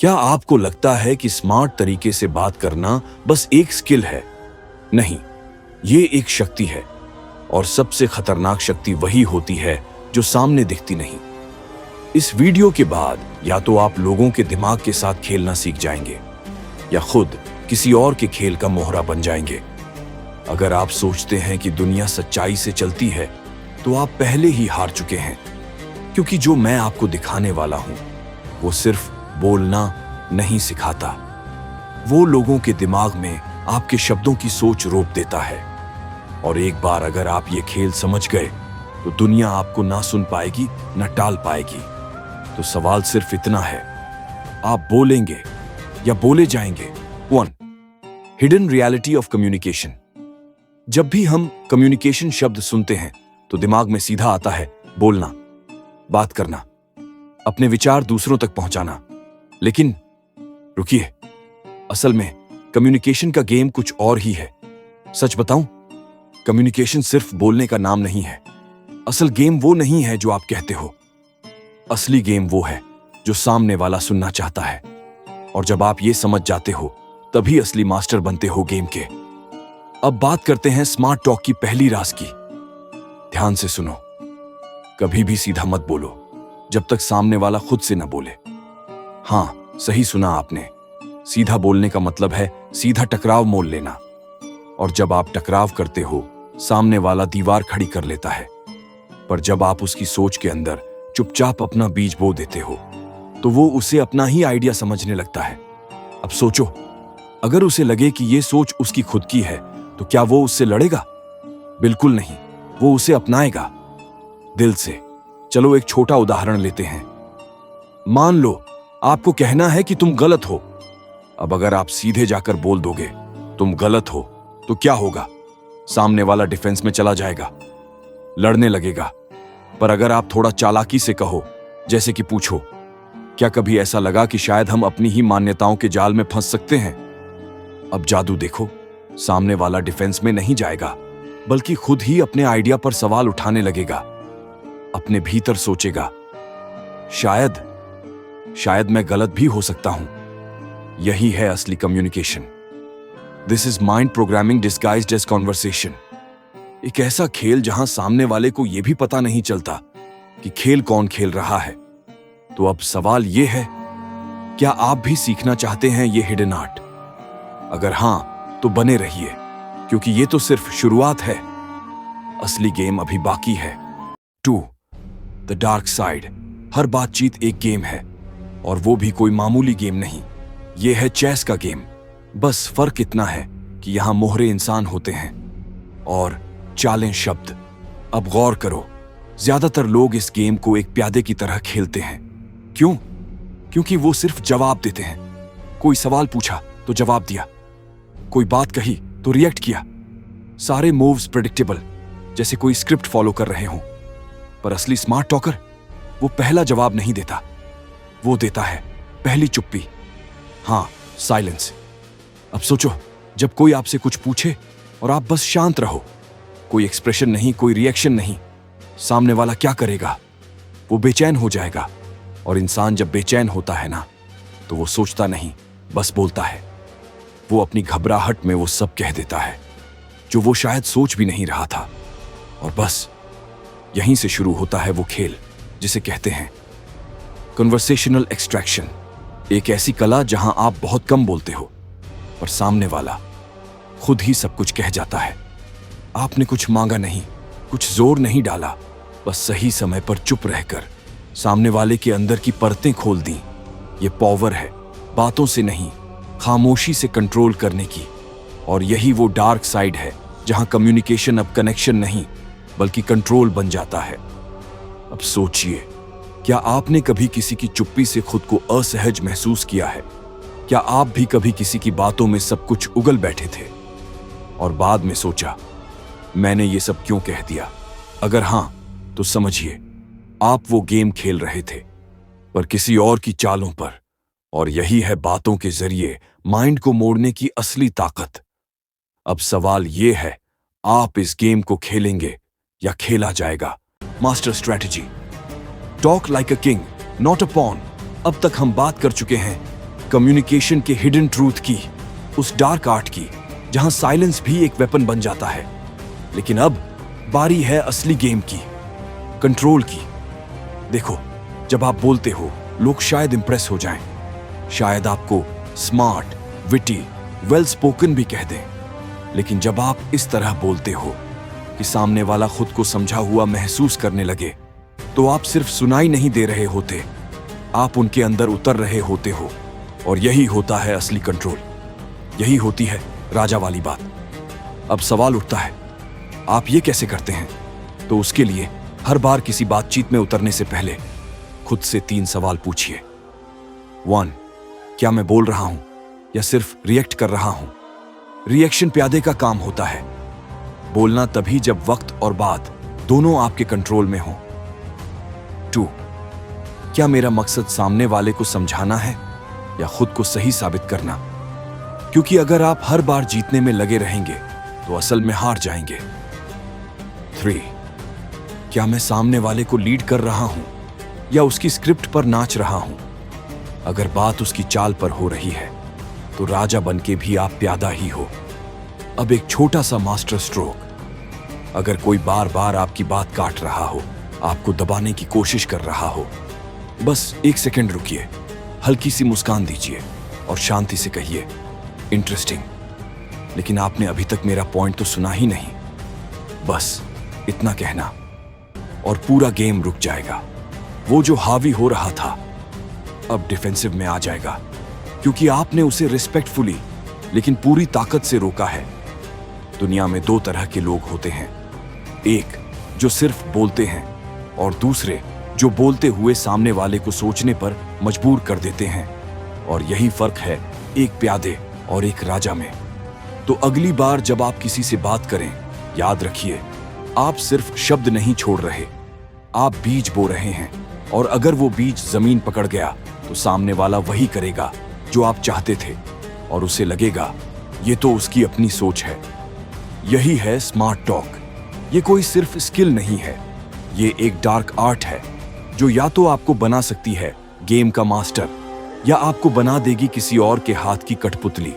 क्या आपको लगता है कि स्मार्ट तरीके से बात करना बस एक स्किल है? नहीं, ये एक शक्ति है। और सबसे खतरनाक शक्ति वही होती है जो सामने दिखती नहीं। इस वीडियो के बाद या तो आप लोगों के दिमाग के साथ खेलना सीख जाएंगे या खुद किसी और के खेल का मोहरा बन जाएंगे। अगर आप सोचते हैं कि दुनिया सच्चाई से चलती है तो आप पहले ही हार चुके हैं, क्योंकि जो मैं आपको दिखाने वाला हूं वो सिर्फ बोलना नहीं सिखाता, वो लोगों के दिमाग में आपके शब्दों की सोच रोप देता है। और एक बार अगर आप ये खेल समझ गए तो दुनिया आपको ना सुन पाएगी ना टाल पाएगी। तो सवाल सिर्फ इतना है, आप बोलेंगे या बोले जाएंगे? 1. Hidden reality of communication. जब भी हम कम्युनिकेशन शब्द सुनते हैं तो दिमाग में सीधा आता है बोलना, बात करना, अपने विचार दूसरों तक पहुंचाना। लेकिन रुकिए, असल में कम्युनिकेशन का गेम कुछ और ही है। सच बताऊं, कम्युनिकेशन सिर्फ बोलने का नाम नहीं है। असल गेम वो नहीं है जो आप कहते हो। असली गेम वो है जो सामने वाला सुनना चाहता है। और जब आप ये समझ जाते हो तभी असली मास्टर बनते हो गेम के। अब बात करते हैं स्मार्ट टॉक की पहली राज की। ध्यान से सुनो, कभी भी सीधा मत बोलो जब तक सामने वाला खुद से न बोले। हाँ, सही सुना आपने। सीधा बोलने का मतलब है सीधा टकराव मोल लेना। और जब आप टकराव करते हो सामने वाला दीवार खड़ी कर लेता है। पर जब आप उसकी सोच के अंदर चुपचाप अपना बीज बो देते हो तो वो उसे अपना ही आइडिया समझने लगता है। अब सोचो, अगर उसे लगे कि ये सोच उसकी खुद की है तो क्या वो उससे लड़ेगा? बिल्कुल नहीं, वो उसे अपनाएगा दिल से। चलो एक छोटा उदाहरण लेते हैं। मान लो आपको कहना है कि तुम गलत हो। अब अगर आप सीधे जाकर बोल दोगे तुम गलत हो तो क्या होगा? सामने वाला डिफेंस में चला जाएगा, लड़ने लगेगा। पर अगर आप थोड़ा चालाकी से कहो, जैसे कि पूछो, क्या कभी ऐसा लगा कि शायद हम अपनी ही मान्यताओं के जाल में फंस सकते हैं? अब जादू देखो, सामने वाला डिफेंस में नहीं जाएगा बल्कि खुद ही अपने आइडिया पर सवाल उठाने लगेगा। अपने भीतर सोचेगा, शायद मैं गलत भी हो सकता हूं। यही है असली communication. This is mind programming disguised as conversation. एक ऐसा खेल जहां सामने वाले को यह भी पता नहीं चलता कि खेल कौन खेल रहा है। तो अब सवाल यह है, क्या आप भी सीखना चाहते हैं ये हिडन आर्ट? अगर हां तो बने रहिए, क्योंकि ये तो सिर्फ शुरुआत है। असली गेम अभी बाकी है। 2. The dark side. हर बातचीत एक गेम है, और वो भी कोई मामूली गेम नहीं। ये है चेस का गेम। बस फर्क इतना है कि यहां मोहरे इंसान होते हैं और चालें शब्द। अब गौर करो, ज्यादातर लोग इस गेम को एक प्यादे की तरह खेलते हैं। क्यों? क्योंकि वो सिर्फ जवाब देते हैं। कोई सवाल पूछा तो जवाब दिया, कोई बात कही तो रिएक्ट किया। सारे मूव्स प्रेडिक्टेबल, जैसे कोई स्क्रिप्ट फॉलो कर रहे हों। पर असली स्मार्ट टॉकर वो पहला जवाब नहीं देता, वो देता है पहली चुप्पी। हाँ, साइलेंस। अब सोचो, जब कोई आपसे कुछ पूछे और आप बस शांत रहो, कोई एक्सप्रेशन नहीं, कोई रिएक्शन नहीं, सामने वाला क्या करेगा? वो बेचैन हो जाएगा। और इंसान जब बेचैन होता है ना, तो वो सोचता नहीं, बस बोलता है। वो अपनी घबराहट में वो सब कह देता है जो वो शायद सोच भी नहीं रहा था। और बस यहीं से शुरू होता है वो खेल जिसे कहते हैं कन्वर्सेशनल एक्सट्रैक्शन। एक ऐसी कला जहां आप बहुत कम बोलते हो पर सामने वाला खुद ही सब कुछ कह जाता है। आपने कुछ मांगा नहीं, कुछ जोर नहीं डाला, बस सही समय पर चुप रहकर सामने वाले के अंदर की परतें खोल दी। ये पावर है, बातों से नहीं, खामोशी से कंट्रोल करने की। और यही वो डार्क साइड है जहां कम्युनिकेशन अब कनेक्शन नहीं बल्कि कंट्रोल बन जाता है। अब सोचिए, क्या आपने कभी किसी की चुप्पी से खुद को असहज महसूस किया है? क्या आप भी कभी किसी की बातों में सब कुछ उगल बैठे थे और बाद में सोचा, मैंने ये सब क्यों कह दिया? अगर हां, तो समझिए आप वो गेम खेल रहे थे, पर किसी और की चालों पर। और यही है बातों के जरिए माइंड को मोड़ने की असली ताकत। अब सवाल ये है, आप इस गेम को खेलेंगे या खेला जाएगा? Master strategy. Talk like a king, not a pawn. अब तक हम बात कर चुके हैं कम्युनिकेशन के हिडन ट्रूथ की, उस डार्क आर्ट की जहां साइलेंस भी एक वेपन बन जाता है। लेकिन अब बारी है असली गेम की, कंट्रोल की। देखो, जब आप बोलते हो लोग शायद इंप्रेस हो जाएं, शायद आपको स्मार्ट, विटी, वेल स्पोकन भी कह दें। लेकिन जब आप इस तरह बोलते हो कि सामने वाला खुद को समझा हुआ महसूस करने लगे, तो आप सिर्फ सुनाई नहीं दे रहे होते, आप उनके अंदर उतर रहे होते हो। और यही होता है असली कंट्रोल, यही होती है राजा वाली बात। अब सवाल उठता है, आप ये कैसे करते हैं? तो उसके लिए हर बार किसी बातचीत में उतरने से पहले खुद से 3 सवाल पूछिए। 1, क्या मैं बोल रहा हूं या सिर्फ रिएक्ट कर रहा हूं? रिएक्शन प्यादे का काम होता है, बोलना तभी जब वक्त और बात दोनों आपके कंट्रोल में हो। 2, क्या मेरा मकसद सामने वाले को समझाना है या खुद को सही साबित करना? क्योंकि अगर आप हर बार जीतने में लगे रहेंगे तो असल में हार जाएंगे। 3, क्या मैं सामने वाले को लीड कर रहा हूं या उसकी स्क्रिप्ट पर नाच रहा हूं? अगर बात उसकी चाल पर हो रही है तो राजा बनके भी आप प्यादा ही हो। अब एक छोटा सा मास्टर स्ट्रोक, अगर कोई बार बार आपकी बात काट रहा हो, आपको दबाने की कोशिश कर रहा हो, बस 1 सेकंड रुकिए, हल्की सी मुस्कान दीजिए और शांति से कहिए, इंटरेस्टिंग, लेकिन आपने अभी तक मेरा पॉइंट तो सुना ही नहीं। बस इतना कहना और पूरा गेम रुक जाएगा। वो जो हावी हो रहा था अब डिफेंसिव में आ जाएगा, क्योंकि आपने उसे रिस्पेक्टफुली लेकिन पूरी ताकत से रोका है। दुनिया में 2 तरह के लोग होते हैं, एक जो सिर्फ बोलते हैं और दूसरे जो बोलते हुए सामने वाले को सोचने पर मजबूर कर देते हैं। और यही फर्क है एक प्यादे और एक राजा में। तो अगली बार जब आप किसी से बात करें, याद रखिए, आप सिर्फ शब्द नहीं छोड़ रहे, आप बीज बो रहे हैं। और अगर वो बीज जमीन पकड़ गया तो सामने वाला वही करेगा जो आप चाहते थे, और उसे लगेगा ये तो उसकी अपनी सोच है। यही है स्मार्ट टॉक। ये कोई सिर्फ स्किल नहीं है, ये एक डार्क आर्ट है जो या तो आपको बना सकती है गेम का मास्टर, या आपको बना देगी किसी और के हाथ की कठपुतली।